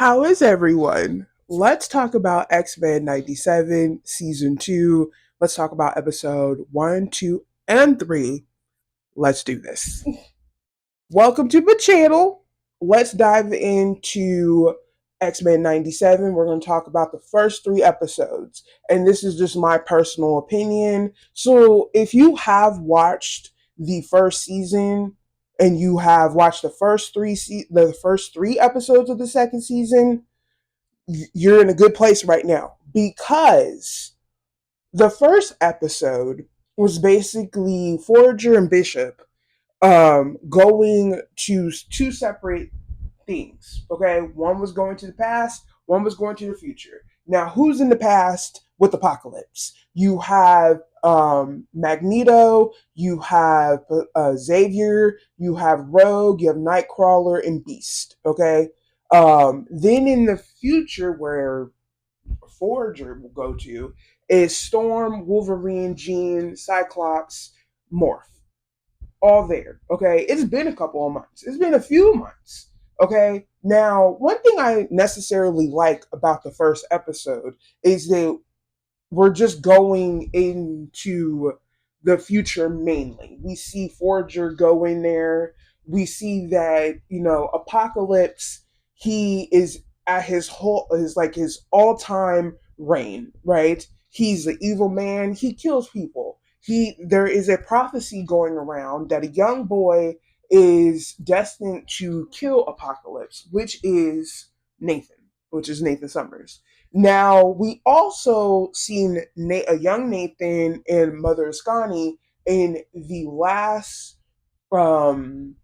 How is everyone? Let's talk about X-Men 97 season 2. Let's talk about episode 1, 2, and 3. Let's do this. Welcome to the channel. Let's dive into X-Men 97. We're going to talk about the first 3 episodes. And this is just my personal opinion. So, if you have watched the first season and you have watched the first 3 episodes of the second season, you're in a good place right now because the first episode was basically Forager and Bishop going to two separate things. Okay, one was going to the past, one was going to the future. Now, who's in the past with Apocalypse? You have Magneto, you have Xavier, you have Rogue, you have Nightcrawler, and Beast. Okay, then in the future, where Forager will go to is Storm, Wolverine, Jean, Cyclops, Morph, all there. Okay, it's been a couple of months. It's been a few months. Okay, now one thing I necessarily like about the first episode is that we're just going into the future mainly. We see Forager go in there. We see that, Apocalypse, he is at his all-time reign, right? He's the evil man. He kills people. There is a prophecy going around that a young boy is destined to kill Apocalypse, which is Nathan Summers. Now, we also seen a young Nathan and Mother Ascani in the last um,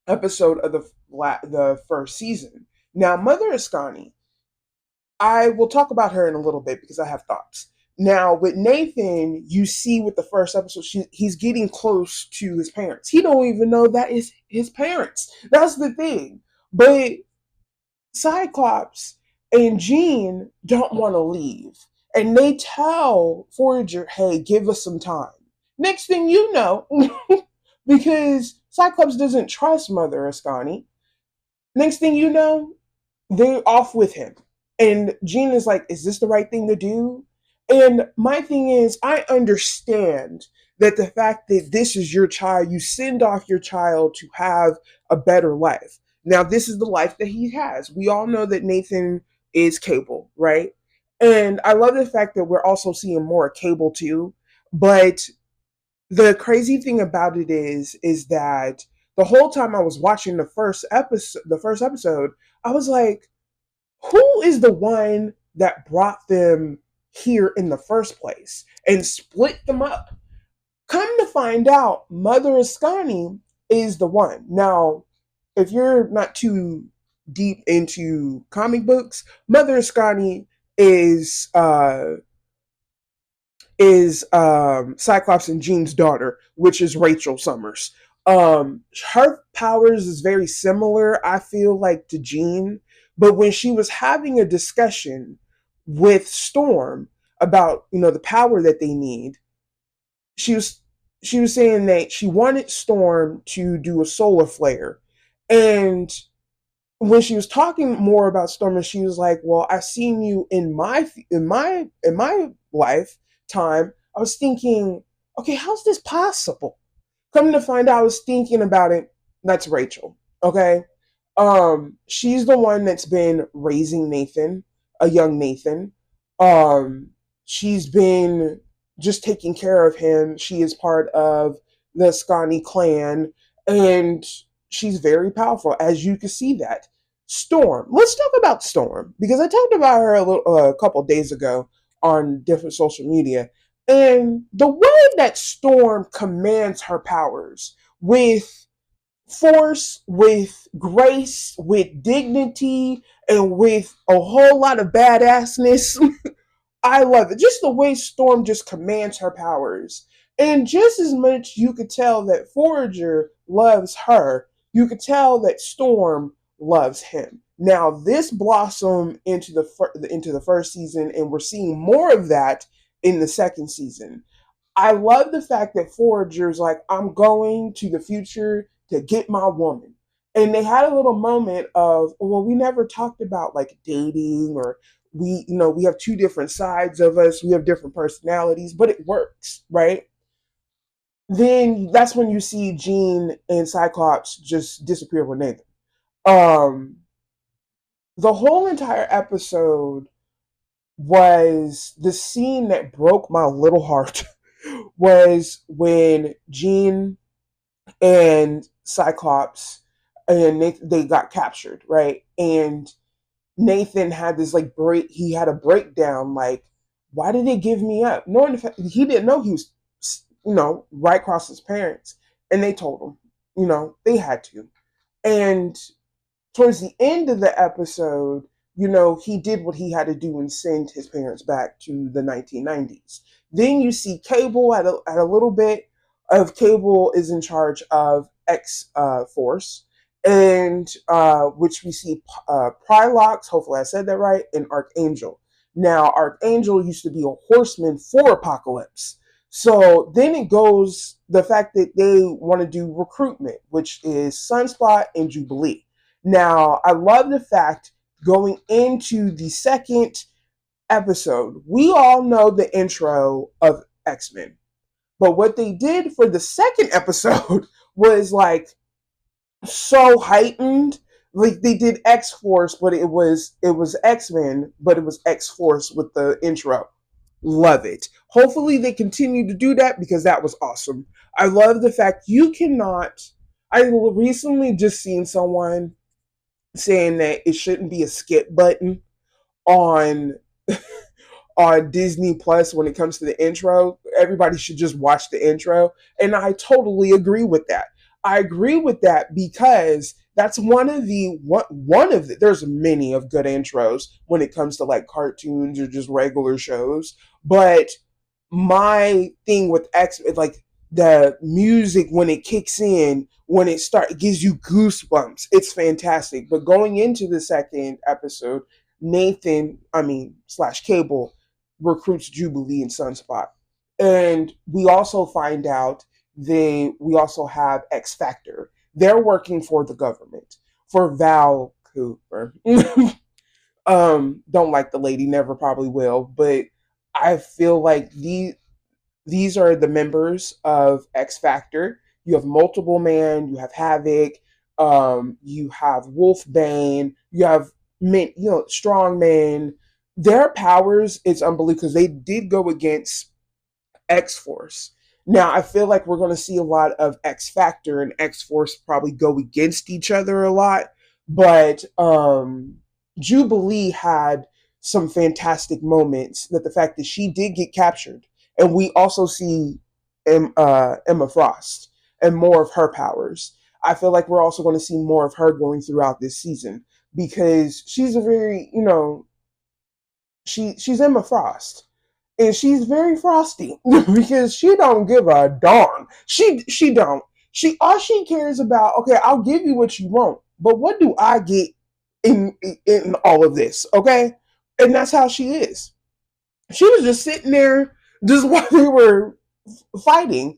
episode of the first season. Now, Mother Ascani, I will talk about her in a little bit because I have thoughts. Now, with Nathan, you see with the first episode, he's getting close to his parents. He don't even know that is his parents. That's the thing. But Cyclops and Jean don't want to leave. And they tell Forager, hey, give us some time. Next thing you know, because Cyclops doesn't trust Mother Ascani, next thing you know, they're off with him. And Jean is like, is this the right thing to do? And my thing is, I understand that the fact that this is your child, you send off your child to have a better life. Now, this is the life that he has. We all know that Nathan is Cable, right? And I love the fact that we're also seeing more Cable too. But the crazy thing about it is that the whole time I was watching the first episode, I was like, who is the one that brought them here in the first place and split them up? Come to find out, Mother Ascani is the one. Now, if you're not too deep into comic books, Mother Ascani is Cyclops and Jean's daughter, which is Rachel Summers. Her powers is very similar, I feel like, to Jean, but when she was having a discussion with Storm about the power that they need, she was she was saying that she wanted Storm to do a solar flare, and when she was talking more about Storm, she was like, "Well, I've seen you in my lifetime." I was thinking, okay, how's this possible? Coming to find out, I was thinking about it. That's Rachel. Okay, she's the one that's been raising Nathan, a young Nathan. Um, she's been just taking care of him. She is part of the Scani clan, and she's very powerful, as you can see that. Storm. Let's talk about Storm because I talked about her a couple days ago on different social media, and the way that Storm commands her powers with force, with grace, with dignity, and with a whole lot of badassness. I love it. Just the way Storm just commands her powers. And just as much you could tell that Forager loves her, you could tell that Storm loves him. Now this blossomed into the first season, and we're seeing more of that in the second season. I love the fact that Forager's like, I'm going to the future to get my woman. And they had a little moment of, well, we never talked about like dating, or we have two different sides of us, we have different personalities, but it works, right? Then that's when you see Jean and Cyclops just disappear with Nathan. Um, the whole entire episode was the scene that broke my little heart was when Jean and Cyclops and they got captured, right? And Nathan had this like he had a breakdown, like, why did they give me up? Knowing the fact he didn't know he was, right across his parents. And they told him, they had to. And towards the end of the episode, he did what he had to do and send his parents back to the 1990s. Then you see Cable at a little bit of Cable is in charge of X Force, and which we see Prylox, hopefully I said that right, and Archangel. Now, Archangel used to be a horseman for Apocalypse. So then it goes the fact that they want to do recruitment, which is Sunspot and Jubilee. Now, I love the fact going into the second episode, we all know the intro of X-Men. But what they did for the second episode was like so heightened. Like they did X Force, but it was X-Men, but it was X Force with the intro. Love it. Hopefully they continue to do that because that was awesome. I love the fact you cannot. I recently just seen someone saying that it shouldn't be a skip button on on Disney Plus when it comes to the intro. Everybody should just watch the intro. And I totally agree with that. I agree with that because that's one of the there's many of good intros when it comes to like cartoons or just regular shows. But my thing with X, like the music when it kicks in, when it gives you goosebumps. It's fantastic. But going into the second episode, Nathan, I mean slash Cable, recruits Jubilee and Sunspot, and we also find out we also have X Factor. They're working for the government for Val Cooper. Don't like the lady, never probably will, but I feel like these are the members of X Factor. You have Multiple Man, you have Havoc, you have Wolfbane, you have men, strong men. Their powers is unbelievable because they did go against X Force. Now I feel like we're going to see a lot of X Factor and X Force probably go against each other a lot, but Jubilee had some fantastic moments. That the fact that she did get captured, and we also see Emma Frost and more of her powers. I feel like we're also going to see more of her going throughout this season because she's a very, she's Emma Frost, and she's very frosty because she don't give a darn. She don't. She all she cares about. Okay, I'll give you what you want, but what do I get in all of this? Okay, and that's how she is. She was just sitting there just while they were fighting.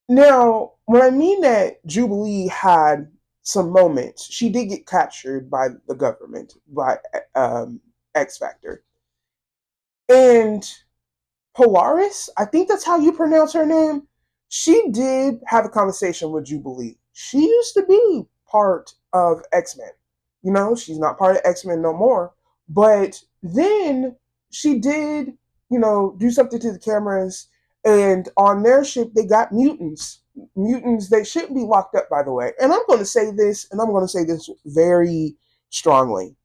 Now, when I mean that Jubilee had some moments, she did get captured by the government by X Factor, and Polaris, I think that's how you pronounce her name. She did have a conversation with Jubilee. She used to be part of X Men. She's not part of X Men no more. But then she did, do something to the cameras. And on their ship, they got mutants. Mutants, they shouldn't be locked up, by the way. And I'm going to say this, and I'm going to say this very strongly.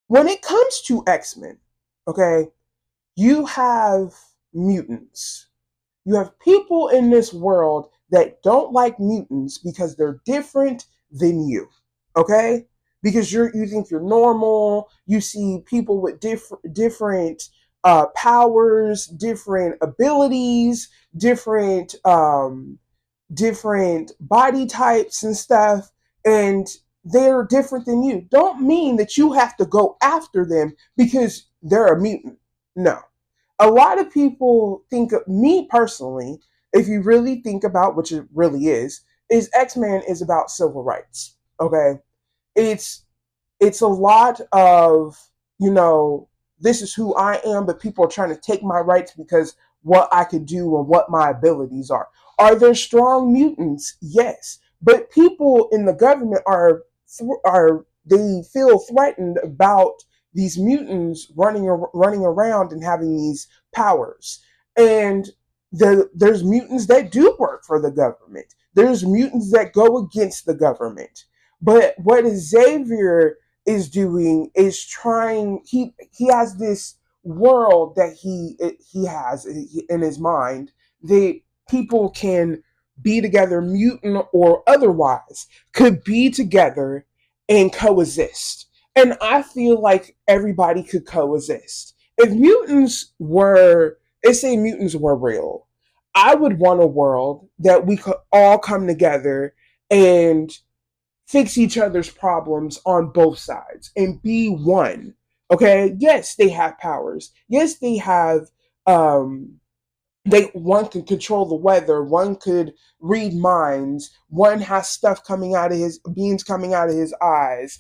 When it comes to X Men, okay, you have mutants. You have people in this world that don't like mutants because they're different than you. Okay? Because you think you're normal. You see people with different powers, different abilities, different body types and stuff, and they're different than you. Don't mean that you have to go after them because they're a mutant. No. A lot of people think of me personally, if you really think about which it really is is X-Men is about civil rights. Okay, it's it's a lot of, you know, this is who I am, but people are trying to take my rights because what I could do and what my abilities are. Are there strong mutants? Yes, but people in the government are they feel threatened about these mutants running around and having these powers. And there's mutants that do work for the government. There's mutants that go against the government. But what Xavier is doing is trying, he has this world that he has in his mind that people can be together, mutant or otherwise, could be together and coexist. And I feel like everybody could coexist. If mutants were, let's say mutants were real, I would want a world that we could all come together and fix each other's problems on both sides and be one. Okay? Yes, they have powers. Yes, they have they one can control the weather, one could read minds, one has stuff coming out of his beams coming out of his eyes,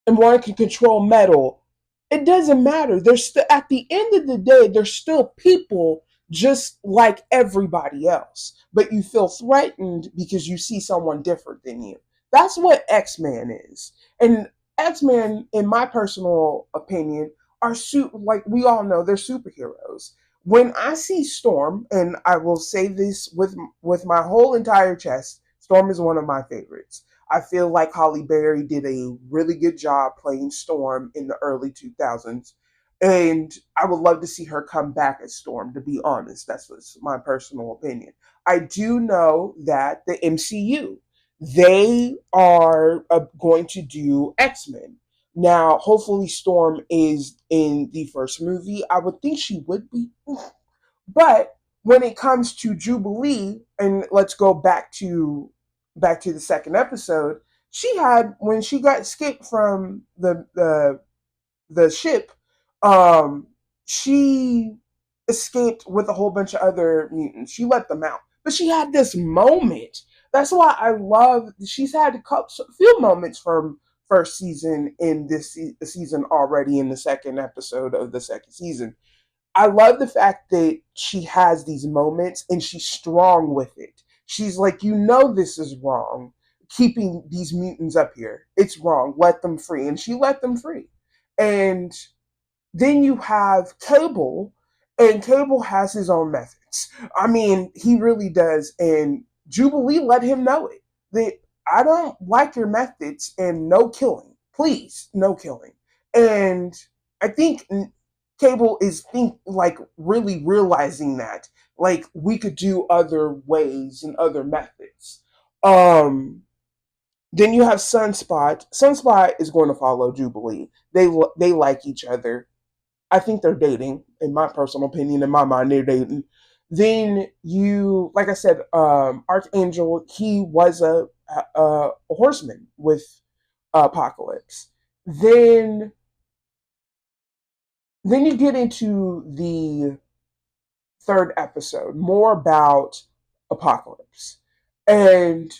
and one can control metal. It doesn't matter. There's at the end of the day, there's still people just like everybody else. But you feel threatened because you see someone different than you. That's what X-Men is. And X-Men, in my personal opinion, are like we all know they're superheroes. When I see Storm, and I will say this with my whole entire chest, Storm is one of my favorites. I feel like Holly Berry did a really good job playing Storm in the early 2000s. And I would love to see her come back as Storm, to be honest. That's what's my personal opinion. I do know that the MCU, they are going to do X-Men. Now, hopefully, Storm is in the first movie. I would think she would be. But when it comes to Jubilee, and let's go back to the second episode, she had when she got escaped from the ship, um, she escaped with a whole bunch of other mutants. She let them out, but she had this moment. That's why I love. She's had a few moments from first season in this season already in the second episode of the second season. I love the fact that she has these moments and she's strong with it. She's like, you know, this is wrong. Keeping these mutants up here, it's wrong. Let them free, and she let them free. And then you have Cable, and Cable has his own methods. I mean, he really does. And Jubilee let him know it. That I don't like your methods and no killing. Please, no killing. And I think Cable is like really realizing that. Like we could do other ways and other methods. Um then you have Sunspot. Sunspot is going to follow Jubilee. They like each other. I think they're dating, in my personal opinion. In my mind, they're dating. Then you, like I said, Archangel. He was a horseman with Apocalypse. Then then you get into the third episode, more about Apocalypse, and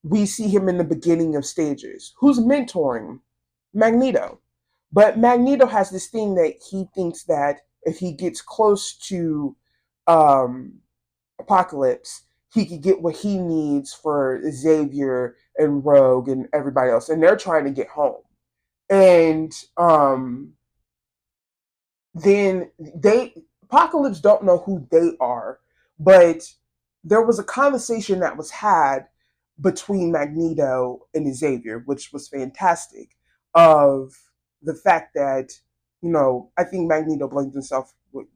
we see him in the beginning of stages. Who's mentoring Magneto? But Magneto has this thing that he thinks that if he gets close to um, Apocalypse, he could get what he needs for Xavier and Rogue and everybody else. And they're trying to get home. And then Apocalypse don't know who they are, but there was a conversation that was had between Magneto and Xavier, which was fantastic, of the fact that, I think Magneto blamed himself with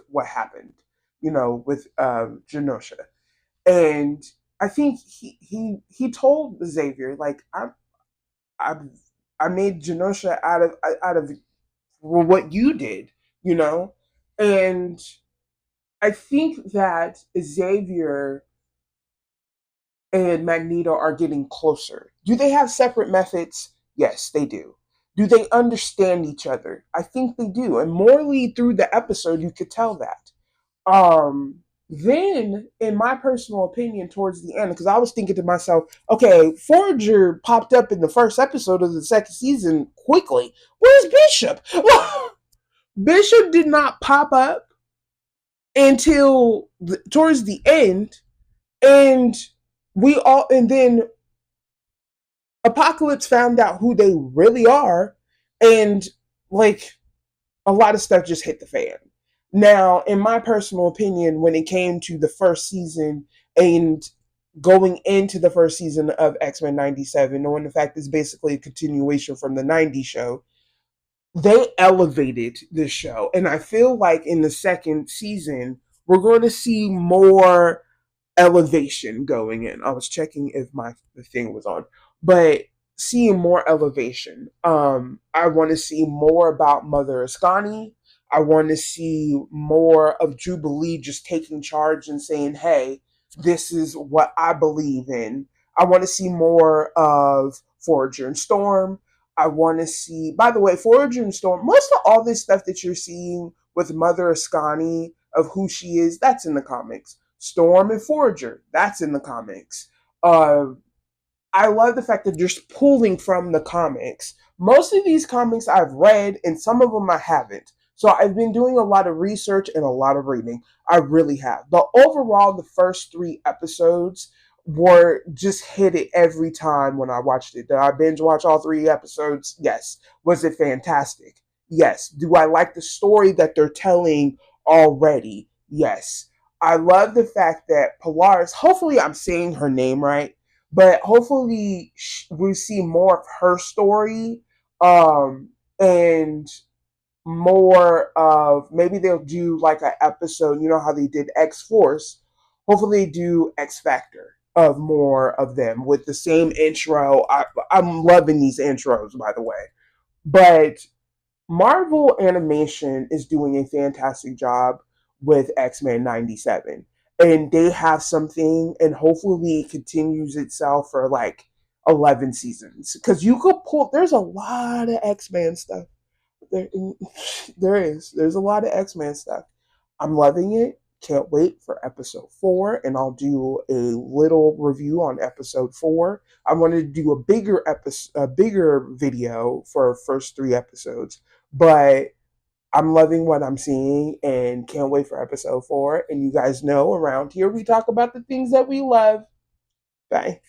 what happened, with Genosha. And I think he told Xavier, like, I I made Genosha out of what you did, you know? And I think that Xavier and Magneto are getting closer. Do they have separate methods? Yes, they do. Do they understand each other? I think they do. And morally through the episode, you could tell that. Um, Then, in my personal opinion, towards the end, because I was thinking to myself, okay, Forager popped up in the first episode of the second season quickly. Where's Bishop? Bishop did not pop up until towards the end, and and then Apocalypse found out who they really are, and like a lot of stuff just hit the fan. Now, in my personal opinion, when it came to the first season and going into the first season of X-Men 97, knowing the fact it's basically a continuation from the 90s show, they elevated this show. And I feel like in the second season, we're going to see more elevation going in. I was checking if the thing was on, but seeing more elevation. I want to see more about Mother Ascani. I want to see more of Jubilee just taking charge and saying, "Hey, this is what I believe in." I want to see more of Forager and Storm. I want to see. By the way, Forager and Storm. Most of all this stuff that you're seeing with Mother Ascani of who she is, that's in the comics. Storm and Forager, that's in the comics. Uh, I love the fact that you're pulling from the comics. Most of these comics I've read, and some of them I haven't. So I've been doing a lot of research and a lot of reading. I really have. But overall, the first three episodes were just hit it every time when I watched it. Did I binge watch all three episodes? Yes. Was it fantastic? Yes. Do I like the story that they're telling already? Yes. I love the fact that Polaris, hopefully I'm saying her name right, but hopefully we see more of her story, and more of, maybe they'll do like an episode, you know how they did X Force, hopefully they do X Factor of more of them with the same intro. I'm loving these intros, by the way. But Marvel Animation is doing a fantastic job with X-Men 97. And they have something, and hopefully it continues itself for like 11 seasons. Because you could pull, there's a lot of X-Men stuff. There, there's a lot of X-Men stuff. I'm loving it. Can't wait for episode 4, and I'll do a little review on episode 4. I wanted to do a bigger video for first 3 episodes, but I'm loving what I'm seeing and can't wait for episode 4. And you guys know around here we talk about the things that we love. Bye.